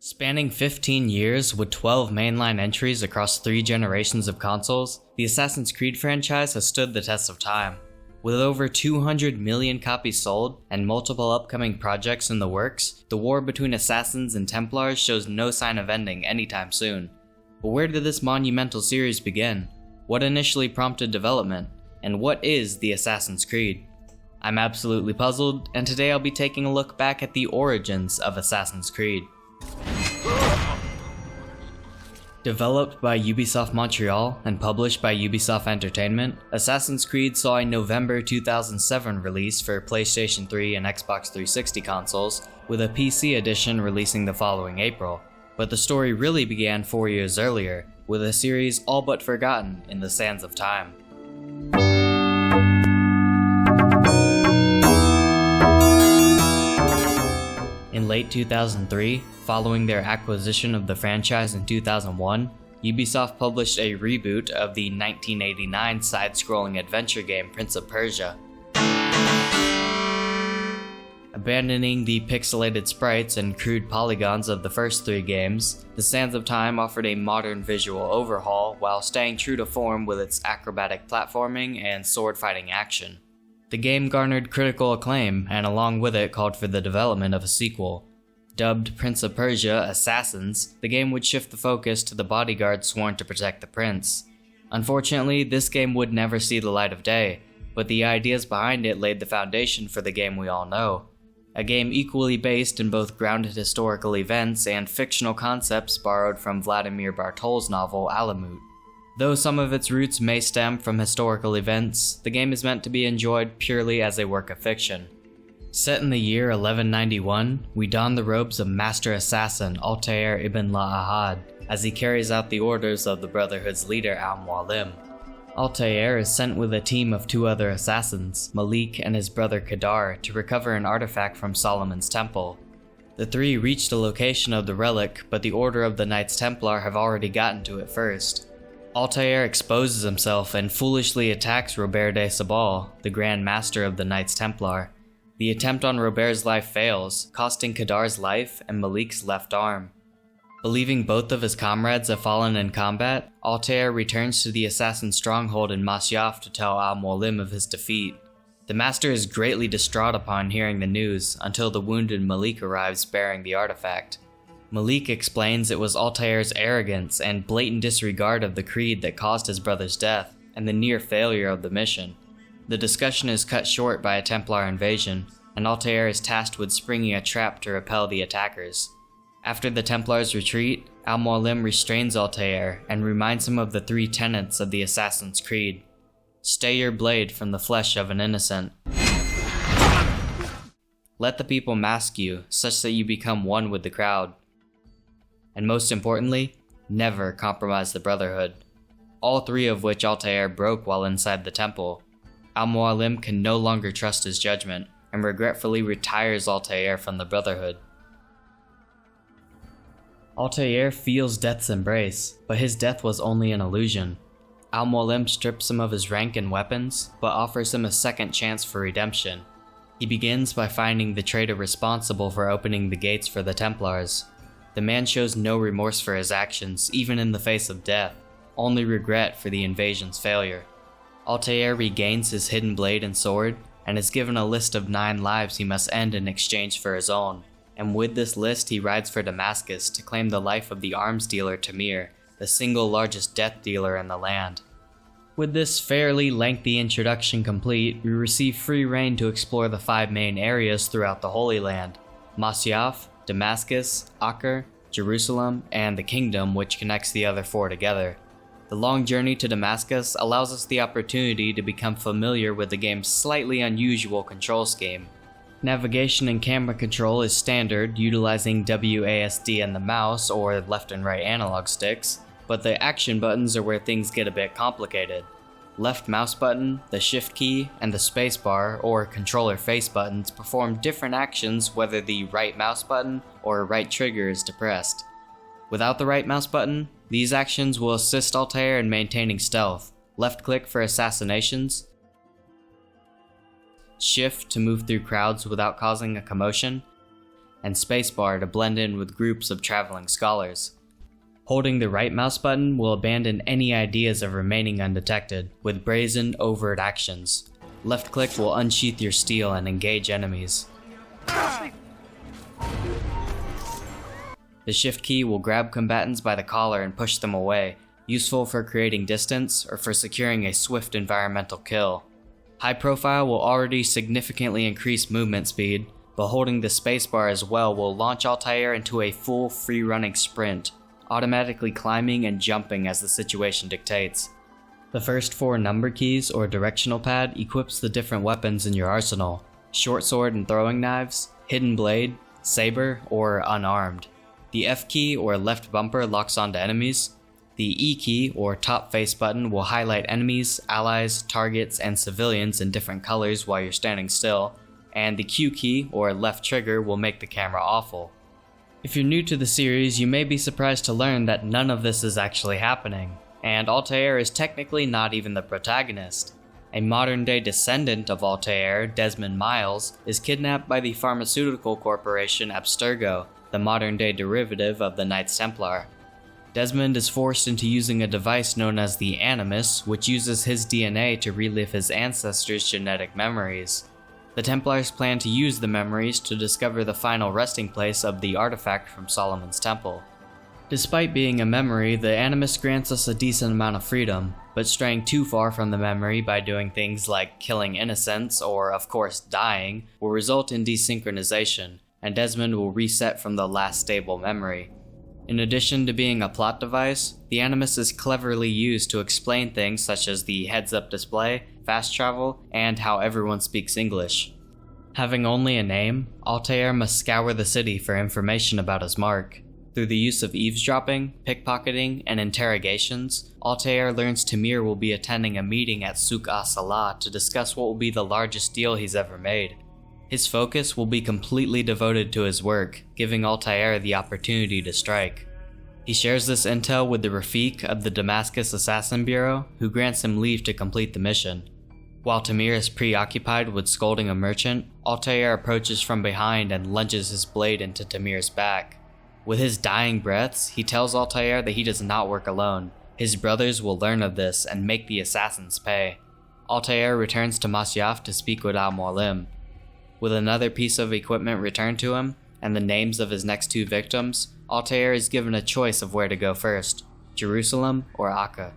Spanning 15 years with 12 mainline entries across 3 generations of consoles, the Assassin's Creed franchise has stood the test of time. With over 200 million copies sold and multiple upcoming projects in the works, the war between Assassins and Templars shows no sign of ending anytime soon. But where did this monumental series begin? What initially prompted development? And what is the Assassin's Creed? I'm absolutely puzzled, and today I'll be taking a look back at the origins of Assassin's Creed. Developed by Ubisoft Montreal and published by Ubisoft Entertainment, Assassin's Creed saw a November 2007 release for PlayStation 3 and Xbox 360 consoles, with a PC edition releasing the following April. But the story really began 4 years earlier, with a series all but forgotten in the sands of time. In late 2003, following their acquisition of the franchise in 2001, Ubisoft published a reboot of the 1989 side-scrolling adventure game Prince of Persia. Abandoning the pixelated sprites and crude polygons of the first 3 games, The Sands of Time offered a modern visual overhaul while staying true to form with its acrobatic platforming and sword-fighting action. The game garnered critical acclaim, and along with it called for the development of a sequel. Dubbed Prince of Persia: Assassins, the game would shift the focus to the bodyguards sworn to protect the prince. Unfortunately, this game would never see the light of day, but the ideas behind it laid the foundation for the game we all know. A game equally based in both grounded historical events and fictional concepts borrowed from Vladimir Bartol's novel Alamut. Though some of its roots may stem from historical events, the game is meant to be enjoyed purely as a work of fiction. Set in the year 1191, we don the robes of Master Assassin Altaïr Ibn-La'Ahad as he carries out the orders of the Brotherhood's leader Al-Mualim. Altaïr is sent with a team of 2 other assassins, Malik and his brother Kadar, to recover an artifact from Solomon's temple. The 3 reach the location of the relic, but the Order of the Knights Templar have already gotten to it first. Altaïr exposes himself and foolishly attacks Robert de Sabal, the Grand Master of the Knights Templar. The attempt on Robert's life fails, costing Kadar's life and Malik's left arm. Believing both of his comrades have fallen in combat, Altaïr returns to the assassin stronghold in Masyaf to tell Al-Mualim of his defeat. The Master is greatly distraught upon hearing the news, until the wounded Malik arrives bearing the artifact. Malik explains it was Altaïr's arrogance and blatant disregard of the creed that caused his brother's death, and the near failure of the mission. The discussion is cut short by a Templar invasion, and Altaïr is tasked with springing a trap to repel the attackers. After the Templars retreat, Al-Mualim restrains Altaïr and reminds him of the 3 tenets of the Assassin's Creed. Stay your blade from the flesh of an innocent. Let the people mask you, such that you become one with the crowd. And most importantly, never compromise the Brotherhood. All 3 of which Altaïr broke while inside the temple. Al-Mualim can no longer trust his judgment, and regretfully retires Altaïr from the Brotherhood. Altaïr feels death's embrace, but his death was only an illusion. Al-Mualim strips him of his rank and weapons, but offers him a second chance for redemption. He begins by finding the traitor responsible for opening the gates for the Templars. The man shows no remorse for his actions, even in the face of death, only regret for the invasion's failure. Altaïr regains his hidden blade and sword, and is given a list of 9 lives he must end in exchange for his own, and with this list he rides for Damascus to claim the life of the arms dealer Tamir, the single largest death dealer in the land. With this fairly lengthy introduction complete, we receive free reign to explore the 5 main areas throughout the Holy Land: Masyaf, Damascus, Acre, Jerusalem, and the Kingdom, which connects the other 4 together. The long journey to Damascus allows us the opportunity to become familiar with the game's slightly unusual control scheme. Navigation and camera control is standard, utilizing WASD and the mouse, or left and right analog sticks, but the action buttons are where things get a bit complicated. Left mouse button, the shift key, and the spacebar or controller face buttons perform different actions whether the right mouse button or right trigger is depressed. Without the right mouse button, these actions will assist Altaïr in maintaining stealth. Left click for assassinations, shift to move through crowds without causing a commotion, and spacebar to blend in with groups of traveling scholars. Holding the right mouse button will abandon any ideas of remaining undetected, with brazen, overt actions. Left click will unsheath your steel and engage enemies. The shift key will grab combatants by the collar and push them away, useful for creating distance or for securing a swift environmental kill. High profile will already significantly increase movement speed, but holding the spacebar as well will launch Altaïr into a full free-running sprint, automatically climbing and jumping as the situation dictates. The first 4 number keys or directional pad equips the different weapons in your arsenal: short sword and throwing knives, hidden blade, saber, or unarmed. The F key or left bumper locks onto enemies. The E key or top face button will highlight enemies, allies, targets, and civilians in different colors while you're standing still, and the Q key or left trigger will make the camera awful. If you're new to the series, you may be surprised to learn that none of this is actually happening, and Altaïr is technically not even the protagonist. A modern-day descendant of Altaïr, Desmond Miles, is kidnapped by the pharmaceutical corporation Abstergo, the modern-day derivative of the Knights Templar. Desmond is forced into using a device known as the Animus, which uses his DNA to relive his ancestors' genetic memories. The Templars plan to use the memories to discover the final resting place of the artifact from Solomon's Temple. Despite being a memory, the Animus grants us a decent amount of freedom, but straying too far from the memory by doing things like killing innocents or, of course, dying will result in desynchronization, and Desmond will reset from the last stable memory. In addition to being a plot device, the Animus is cleverly used to explain things such as the heads-up display, fast travel, and how everyone speaks English. Having only a name, Altaïr must scour the city for information about his mark. Through the use of eavesdropping, pickpocketing, and interrogations, Altaïr learns Tamir will be attending a meeting at Souk As-Salah to discuss what will be the largest deal he's ever made. His focus will be completely devoted to his work, giving Altaïr the opportunity to strike. He shares this intel with the Rafiq of the Damascus Assassin Bureau, who grants him leave to complete the mission. While Tamir is preoccupied with scolding a merchant, Altaïr approaches from behind and lunges his blade into Tamir's back. With his dying breaths, he tells Altaïr that he does not work alone. His brothers will learn of this and make the assassins pay. Altaïr returns to Masyaf to speak with Al-Mualim. With another piece of equipment returned to him, and the names of his next 2 victims, Altaïr is given a choice of where to go first, Jerusalem or Akka.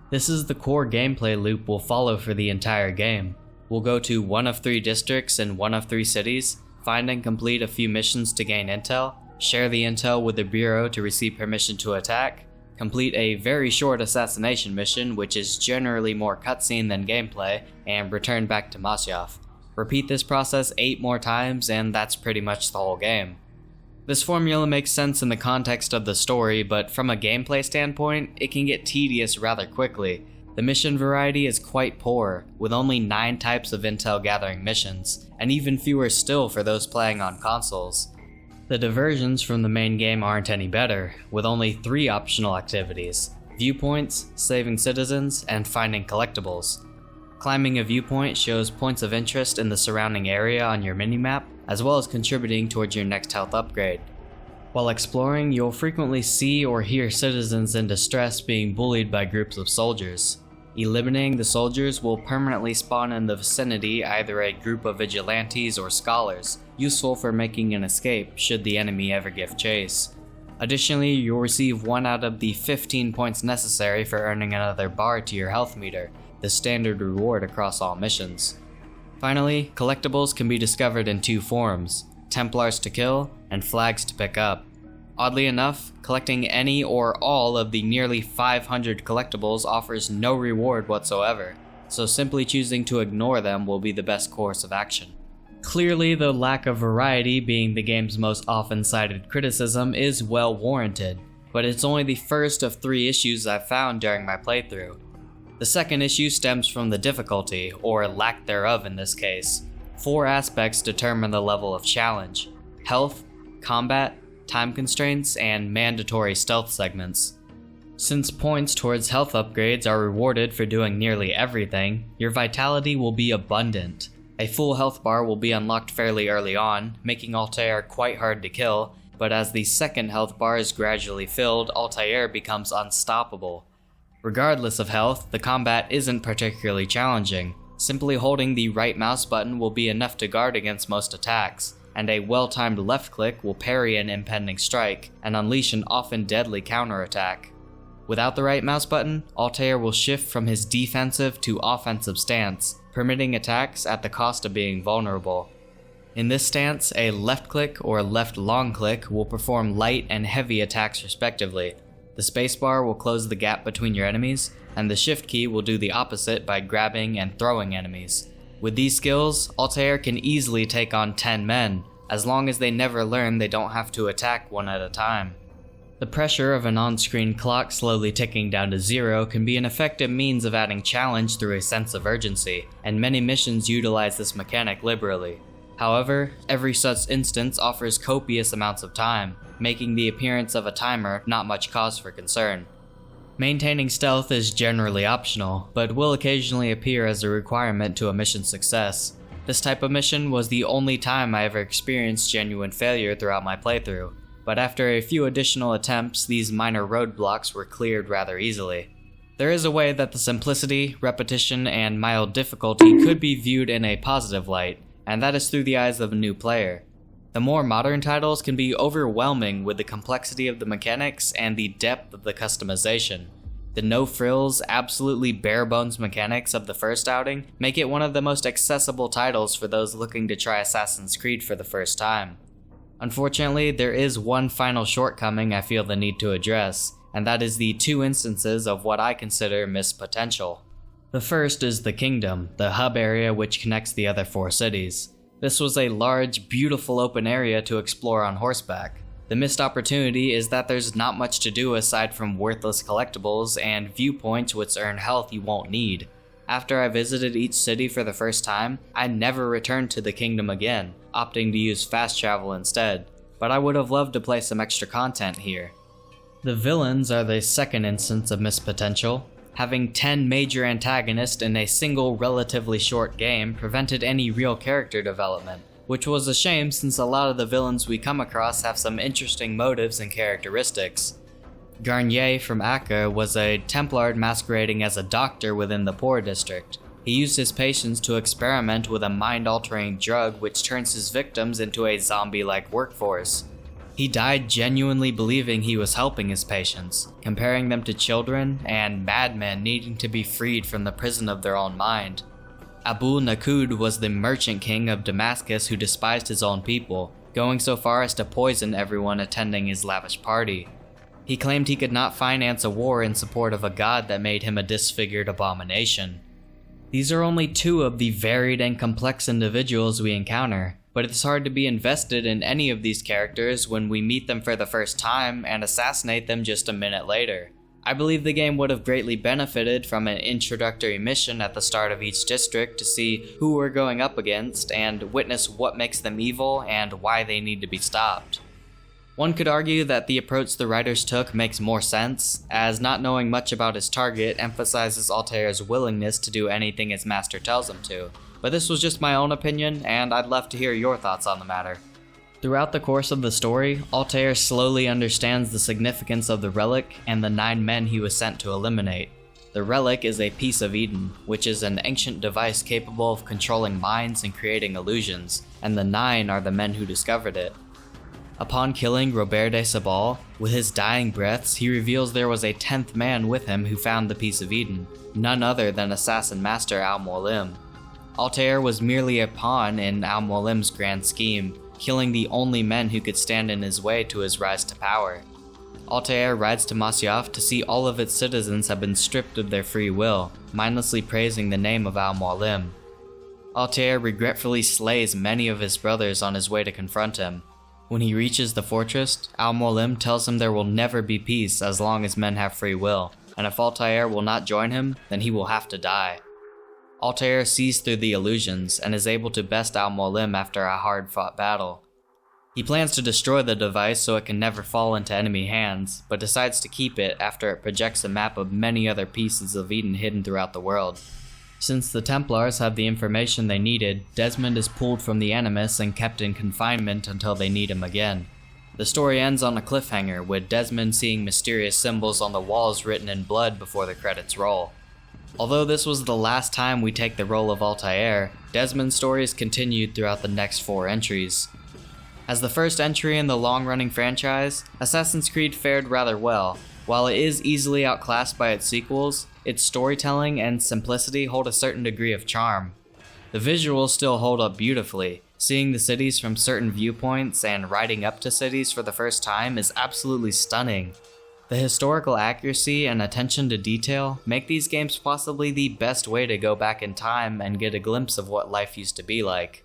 This is the core gameplay loop we'll follow for the entire game. We'll go to one of 3 districts in one of 3 cities, find and complete a few missions to gain intel, share the intel with the Bureau to receive permission to attack, complete a very short assassination mission which is generally more cutscene than gameplay, and return back to Masyaf. Repeat this process 8 more times and that's pretty much the whole game. This formula makes sense in the context of the story, but from a gameplay standpoint, it can get tedious rather quickly. The mission variety is quite poor, with only 9 types of intel gathering missions, and even fewer still for those playing on consoles. The diversions from the main game aren't any better, with only 3 optional activities: viewpoints, saving citizens, and finding collectibles. Climbing a viewpoint shows points of interest in the surrounding area on your minimap, as well as contributing towards your next health upgrade. While exploring, you'll frequently see or hear citizens in distress being bullied by groups of soldiers. Eliminating the soldiers will permanently spawn in the vicinity either a group of vigilantes or scholars, useful for making an escape should the enemy ever give chase. Additionally, you'll receive 1 out of the 15 points necessary for earning another bar to your health meter, the standard reward across all missions. Finally, collectibles can be discovered in 2 forms: Templars to kill and flags to pick up. Oddly enough, collecting any or all of the nearly 500 collectibles offers no reward whatsoever, so simply choosing to ignore them will be the best course of action. Clearly, the lack of variety being the game's most often cited criticism is well warranted, but it's only the first of 3 issues I've found during my playthrough. The second issue stems from the difficulty, or lack thereof in this case. 4 aspects determine the level of challenge: health, combat, time constraints, and mandatory stealth segments. Since points towards health upgrades are rewarded for doing nearly everything, your vitality will be abundant. A full health bar will be unlocked fairly early on, making Altaïr quite hard to kill, but as the second health bar is gradually filled, Altaïr becomes unstoppable. Regardless of health, the combat isn't particularly challenging. Simply holding the right mouse button will be enough to guard against most attacks, and a well-timed left click will parry an impending strike and unleash an often deadly counterattack. Without the right mouse button, Altaïr will shift from his defensive to offensive stance, permitting attacks at the cost of being vulnerable. In this stance, a left click or left long click will perform light and heavy attacks respectively. The spacebar will close the gap between your enemies, and the shift key will do the opposite by grabbing and throwing enemies. With these skills, Altaïr can easily take on 10 men, as long as they never learn they don't have to attack one at a time. The pressure of an on-screen clock slowly ticking down to 0 can be an effective means of adding challenge through a sense of urgency, and many missions utilize this mechanic liberally. However, every such instance offers copious amounts of time, making the appearance of a timer not much cause for concern. Maintaining stealth is generally optional, but will occasionally appear as a requirement to a mission's success. This type of mission was the only time I ever experienced genuine failure throughout my playthrough, but after a few additional attempts, these minor roadblocks were cleared rather easily. There is a way that the simplicity, repetition, and mild difficulty could be viewed in a positive light, and that is through the eyes of a new player. The more modern titles can be overwhelming with the complexity of the mechanics and the depth of the customization. The no-frills, absolutely bare-bones mechanics of the first outing make it one of the most accessible titles for those looking to try Assassin's Creed for the first time. Unfortunately, there is one final shortcoming I feel the need to address, and that is the 2 instances of what I consider missed potential. The first is the Kingdom, the hub area which connects the other 4 cities. This was a large, beautiful open area to explore on horseback. The missed opportunity is that there's not much to do aside from worthless collectibles and viewpoints which earn health you won't need. After I visited each city for the first time, I never returned to the Kingdom again, opting to use fast travel instead, but I would have loved to play some extra content here. The villains are the second instance of missed potential. Having 10 major antagonists in a single relatively short game prevented any real character development, which was a shame since a lot of the villains we come across have some interesting motives and characteristics. Garnier from Acre was a Templar masquerading as a doctor within the poor district. He used his patients to experiment with a mind-altering drug which turns his victims into a zombie-like workforce. He died genuinely believing he was helping his patients, comparing them to children and madmen needing to be freed from the prison of their own mind. Abu Nakud was the merchant king of Damascus who despised his own people, going so far as to poison everyone attending his lavish party. He claimed he could not finance a war in support of a god that made him a disfigured abomination. These are only 2 of the varied and complex individuals we encounter, but it's hard to be invested in any of these characters when we meet them for the first time and assassinate them just a minute later. I believe the game would have greatly benefited from an introductory mission at the start of each district to see who we're going up against and witness what makes them evil and why they need to be stopped. One could argue that the approach the writers took makes more sense, as not knowing much about his target emphasizes Altair's willingness to do anything his master tells him to, but this was just my own opinion, and I'd love to hear your thoughts on the matter. Throughout the course of the story, Altair slowly understands the significance of the relic and the 9 men he was sent to eliminate. The relic is a piece of Eden, which is an ancient device capable of controlling minds and creating illusions, and the 9 are the men who discovered it. Upon killing Robert de Sabal, with his dying breaths, he reveals there was a 10th man with him who found the piece of Eden, none other than Assassin Master Al-Mualim. Altair was merely a pawn in Al-Mualim's grand scheme, killing the only men who could stand in his way to his rise to power. Altair rides to Masyaf to see all of its citizens have been stripped of their free will, mindlessly praising the name of Al-Mualim. Altair regretfully slays many of his brothers on his way to confront him. When he reaches the fortress, Al-Mualim tells him there will never be peace as long as men have free will, and if Altair will not join him, then he will have to die. Altair sees through the illusions and is able to best Al-Mualim after a hard-fought battle. He plans to destroy the device so it can never fall into enemy hands, but decides to keep it after it projects a map of many other pieces of Eden hidden throughout the world. Since the Templars have the information they needed, Desmond is pulled from the Animus and kept in confinement until they need him again. The story ends on a cliffhanger, with Desmond seeing mysterious symbols on the walls written in blood before the credits roll. Although this was the last time we take the role of Altaïr, Desmond's story is continued throughout the next 4 entries. As the first entry in the long-running franchise, Assassin's Creed fared rather well. While it is easily outclassed by its sequels, its storytelling and simplicity hold a certain degree of charm. The visuals still hold up beautifully. Seeing the cities from certain viewpoints and riding up to cities for the first time is absolutely stunning. The historical accuracy and attention to detail make these games possibly the best way to go back in time and get a glimpse of what life used to be like.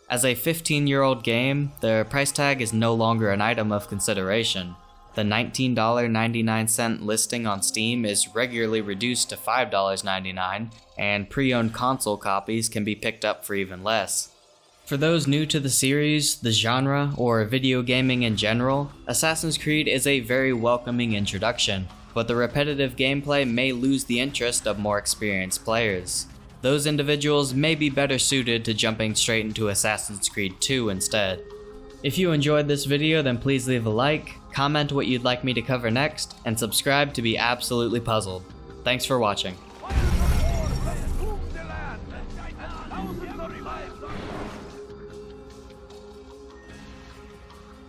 As a 15-year-old game, the price tag is no longer an item of consideration. The $19.99 listing on Steam is regularly reduced to $5.99, and pre-owned console copies can be picked up for even less. For those new to the series, the genre, or video gaming in general, Assassin's Creed is a very welcoming introduction, but the repetitive gameplay may lose the interest of more experienced players. Those individuals may be better suited to jumping straight into Assassin's Creed 2 instead. If you enjoyed this video, then please leave a like, comment what you'd like me to cover next, and subscribe to be absolutely puzzled. Thanks for watching.